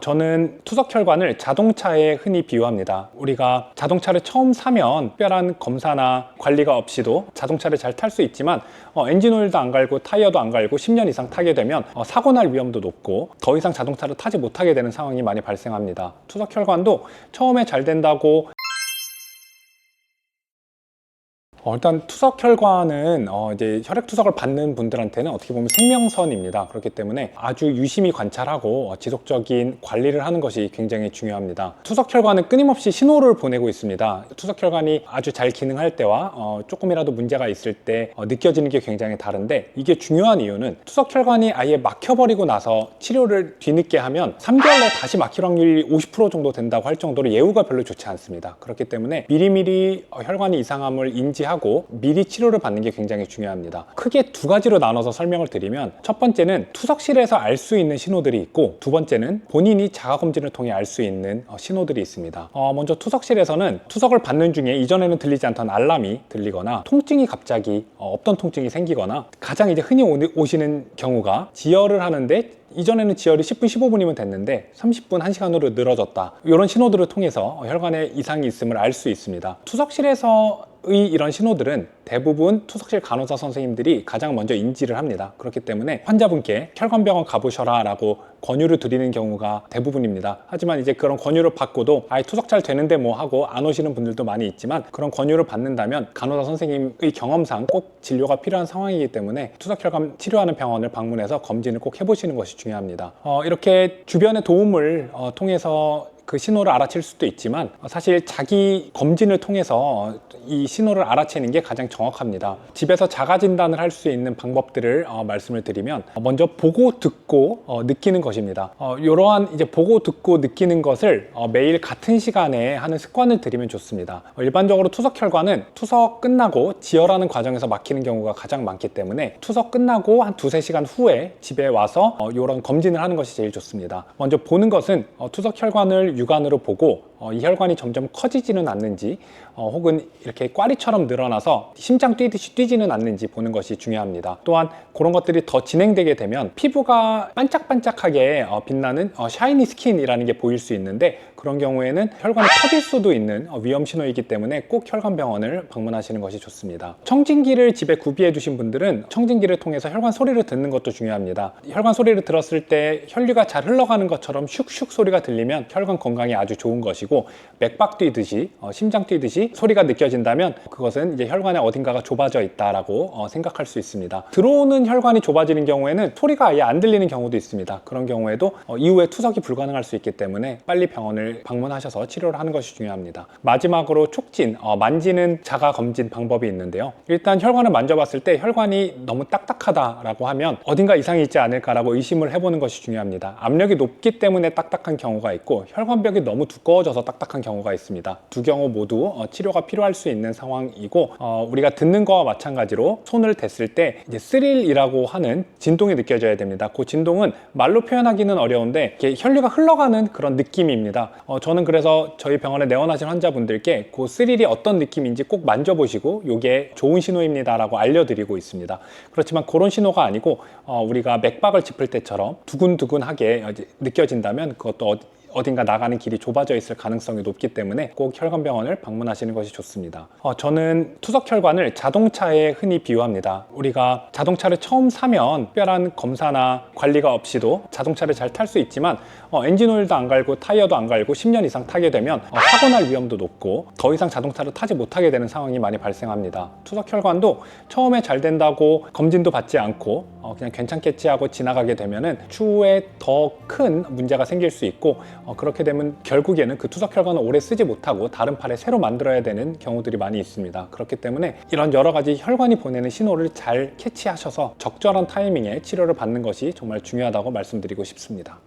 저는 투석혈관을 자동차에 흔히 비유합니다. 우리가 자동차를 처음 사면 특별한 검사나 관리가 없이도 자동차를 잘 탈 수 있지만 엔진 오일도 안 갈고 타이어도 안 갈고 10년 이상 타게 되면 사고 날 위험도 높고 더 이상 자동차를 타지 못하게 되는 상황이 많이 발생합니다. 투석혈관도 처음에 잘 된다고 일단 투석혈관은 이제 혈액투석을 받는 분들한테는 어떻게 보면 생명선입니다. 그렇기 때문에 아주 유심히 관찰하고 지속적인 관리를 하는 것이 굉장히 중요합니다. 투석혈관은 끊임없이 신호를 보내고 있습니다. 투석혈관이 아주 잘 기능할 때와 조금이라도 문제가 있을 때 느껴지는 게 굉장히 다른데, 이게 중요한 이유는 투석혈관이 아예 막혀버리고 나서 치료를 뒤늦게 하면 3개월 내에 다시 막힐 확률이 50% 정도 된다고 할 정도로 예후가 별로 좋지 않습니다. 그렇기 때문에 미리미리 혈관이 이상함을 인지하고 미리 치료를 받는 게 굉장히 중요합니다. 크게 두 가지로 나눠서 설명을 드리면, 첫 번째는 투석실에서 알 수 있는 신호들이 있고, 두 번째는 본인이 자가검진을 통해 알 수 있는 신호들이 있습니다. 먼저 투석실에서는 투석을 받는 중에 이전에는 들리지 않던 알람이 들리거나 통증이 갑자기 없던 통증이 생기거나, 가장 이제 흔히 오시는 경우가 지혈을 하는데 이전에는 지혈이 10분, 15분이면 됐는데 30분, 1시간으로 늘어졌다. 이런 신호들을 통해서 혈관에 이상이 있음을 알 수 있습니다. 투석실에서의 이런 신호들은 대부분 투석실 간호사 선생님들이 가장 먼저 인지를 합니다. 그렇기 때문에 환자분께 혈관병원 가보셔라 라고 권유를 드리는 경우가 대부분입니다. 하지만 이제 그런 권유를 받고도 투석 잘 되는데 뭐 하고 안 오시는 분들도 많이 있지만, 그런 권유를 받는다면 간호사 선생님의 경험상 꼭 진료가 필요한 상황이기 때문에 투석혈관 치료하는 병원을 방문해서 검진을 꼭 해보시는 것이 중요합니다. 이렇게 주변의 도움을 통해서 그 신호를 알아챌 수도 있지만, 사실 자기 검진을 통해서 이 신호를 알아채는 게 가장 정확합니다. 집에서 자가 진단을 할 수 있는 방법들을 말씀을 드리면, 먼저 보고 듣고 느끼는 것입니다. 이러한 이제 보고 듣고 느끼는 것을 매일 같은 시간에 하는 습관을 들이면 좋습니다. 일반적으로 투석혈관은 투석 끝나고 지혈하는 과정에서 막히는 경우가 가장 많기 때문에 투석 끝나고 한 2~3시간 후에 집에 와서 이런 검진을 하는 것이 제일 좋습니다. 먼저 보는 것은 투석혈관을 육안으로 보고 이 혈관이 점점 커지지는 않는지, 혹은 이렇게 꽈리처럼 늘어나서 심장 뛰듯이 뛰지는 않는지 보는 것이 중요합니다. 또한 그런 것들이 더 진행되게 되면 피부가 반짝반짝하게 빛나는 샤이니 스킨이라는 게 보일 수 있는데, 그런 경우에는 혈관이 커질 수도 있는 위험 신호이기 때문에 꼭 혈관병원을 방문하시는 것이 좋습니다. 청진기를 집에 구비해 두신 분들은 청진기를 통해서 혈관 소리를 듣는 것도 중요합니다. 혈관 소리를 들었을 때 혈류가 잘 흘러가는 것처럼 슉슉 소리가 들리면 혈관 건강에 아주 좋은 것이고, 맥박 뛰듯이 심장 뛰듯이 소리가 느껴진다면 그것은 이제 혈관의 어딘가가 좁아져 있다라고 생각할 수 있습니다. 들어오는 혈관이 좁아지는 경우에는 소리가 아예 안 들리는 경우도 있습니다. 그런 경우에도 이후에 투석이 불가능할 수 있기 때문에 빨리 병원을 방문하셔서 치료를 하는 것이 중요합니다. 마지막으로 촉진, 만지는 자가 검진 방법이 있는데요. 일단 혈관을 만져봤을 때 혈관이 너무 딱딱하다라고 하면 어딘가 이상이 있지 않을까라고 의심을 해보는 것이 중요합니다. 압력이 높기 때문에 딱딱한 경우가 있고, 혈관벽이 너무 두꺼워져서 딱딱한 경우가 있습니다. 두 경우 모두 치료가 필요할 수 있는 상황이고, 우리가 듣는 거와 마찬가지로 손을 댔을 때 이제 스릴이라고 하는 진동이 느껴져야 됩니다. 그 진동은 말로 표현하기는 어려운데 이렇게 혈류가 흘러가는 그런 느낌입니다. 저는 그래서 저희 병원에 내원하신 환자분들께 그 스릴이 어떤 느낌인지 꼭 만져보시고 이게 좋은 신호입니다 라고 알려드리고 있습니다. 그렇지만 그런 신호가 아니고 우리가 맥박을 짚을 때처럼 두근두근하게 느껴진다면 그것도 어딘가 나가는 길이 좁아져 있을 가능성이 높기 때문에 꼭 혈관병원을 방문하시는 것이 좋습니다. 저는 투석혈관을 자동차에 흔히 비유합니다. 우리가 자동차를 처음 사면 특별한 검사나 관리가 없이도 자동차를 잘 탈 수 있지만, 엔진 오일도 안 갈고 타이어도 안 갈고 10년 이상 타게 되면 사고 날 위험도 높고 더 이상 자동차를 타지 못하게 되는 상황이 많이 발생합니다. 투석혈관도 처음에 잘 된다고 검진도 받지 않고 그냥 괜찮겠지 하고 지나가게 되면은 추후에 더 큰 문제가 생길 수 있고, 그렇게 되면 결국에는 그 투석혈관을 오래 쓰지 못하고 다른 팔에 새로 만들어야 되는 경우들이 많이 있습니다. 그렇기 때문에 이런 여러 가지 혈관이 보내는 신호를 잘 캐치하셔서 적절한 타이밍에 치료를 받는 것이 정말 중요하다고 말씀드리고 싶습니다.